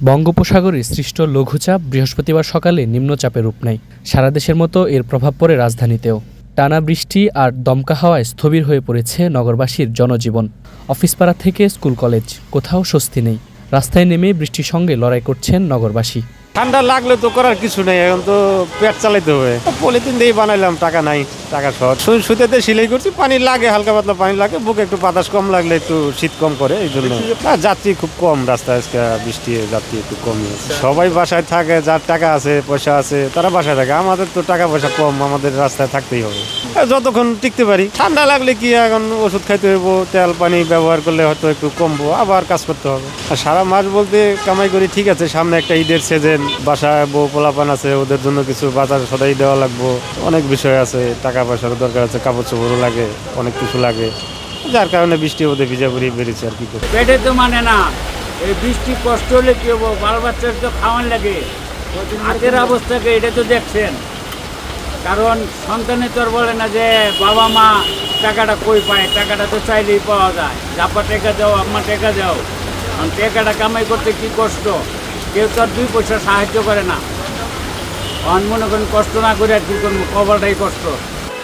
বঙ্গোপসাগরে সৃষ্ট লঘুচাপ বৃহস্পতিবার সকালে নিম্নচাপে রূপ নেয়। সারা দেশের মতো এর প্রভাব পড়ে রাজধানীতেও। টানা বৃষ্টি আর দমকা হাওয়ায় স্থবির হয়ে পড়েছে নগরবাসীর জনজীবন। অফিসপাড়া থেকে স্কুল কলেজ, কোথাও স্বস্তি নেই। রাস্তায় নেমে বৃষ্টির সঙ্গে লড়াই করছেন নগরবাসী। ঠান্ডা লাগলে তো করার কিছু নেই, এখন তো পেট চালাইতে হবে। পলিথিন দিয়ে বানাইলাম, টাকা নাই, টাকা শর্ট। সুতেতে সিলাই করছি, পানি লাগে, হালকা পাতলা পানি লাগে, বুকে একটু বাতাস কম লাগলে একটু শীত কম করে, এই জন্য। যাত্রী খুব কম রাস্তায়, আজকে বৃষ্টি যাত্রী একটু কম। সবাই বাসায় থাকে, যার টাকা আছে পয়সা আছে তারা বাসায় থাকে। আমাদের তো টাকা পয়সা কম, আমাদের রাস্তায় থাকতেই হবে যতক্ষণ টিকতে পারি। ঠান্ডা লাগলে কি এখন ওষুধ খাইতে হইব, তেল পানি ব্যবহার করলে হয়তো একটু কমবো, আবার কাজ করতে হবে। আর সারা মাস বলতে কামাই করি, ঠিক আছে, সামনে একটা ঈদের সিজন, বাসায় বউ পোলাপান আছে, ওদের জন্য কিছু বাজার সদাই দেওয়া লাগবো, অনেক বিষয় আছে, টাকা পয়সার দরকার আছে, কাপড় চোপড়ও লাগে, অনেক কিছু লাগে, যার কারণে বৃষ্টি ওদের ভিজা পড়ি বেরিয়েছে। আর কি করে পেটে তো মানে না, এই বৃষ্টি কষ্ট হলে কি হবো, বাল বাচ্চার তো খাওয়ান লাগে, হাতের অবস্থাকে এটা তো দেখছেন। কারণ সন্তানে তো আর বলে না যে বাবা মা টাকাটা কই পায়, টাকাটা তো চাইলেই পাওয়া যায়। আপা টেকা দাও, আম্মা টেকা দাও, কারণ টাকাটা কামাই করতে কি কষ্ট, কেউ তো আর 2 পয়সা সাহায্য করে না। অন মনে করেন কষ্ট না করে আর কি করবো, কবারটাই কষ্ট।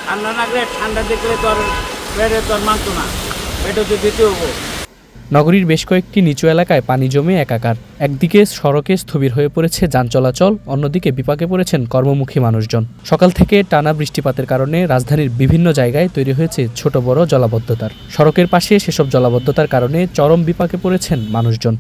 ঠান্ডা লাগলে, ঠান্ডা দেখলে তো আর পেটে তো আর মানতো না, পেটে তো দিতে হবো। নগরীর বেশ কয়েকটি নিচু এলাকায় পানি জমে একাকার। একদিকে সড়কে স্থবির হয়ে পড়েছে যান চলাচল, অন্যদিকে বিপাকে পড়েছেন কর্মমুখী মানুষজন। সকাল থেকে টানা বৃষ্টিপাতের কারণে রাজধানীর বিভিন্ন জায়গায় তৈরি হয়েছে ছোট বড় জলাবদ্ধতার। সড়কের পাশে সেসব জলাবদ্ধতার কারণে চরম বিপাকে পড়েছেন মানুষজন।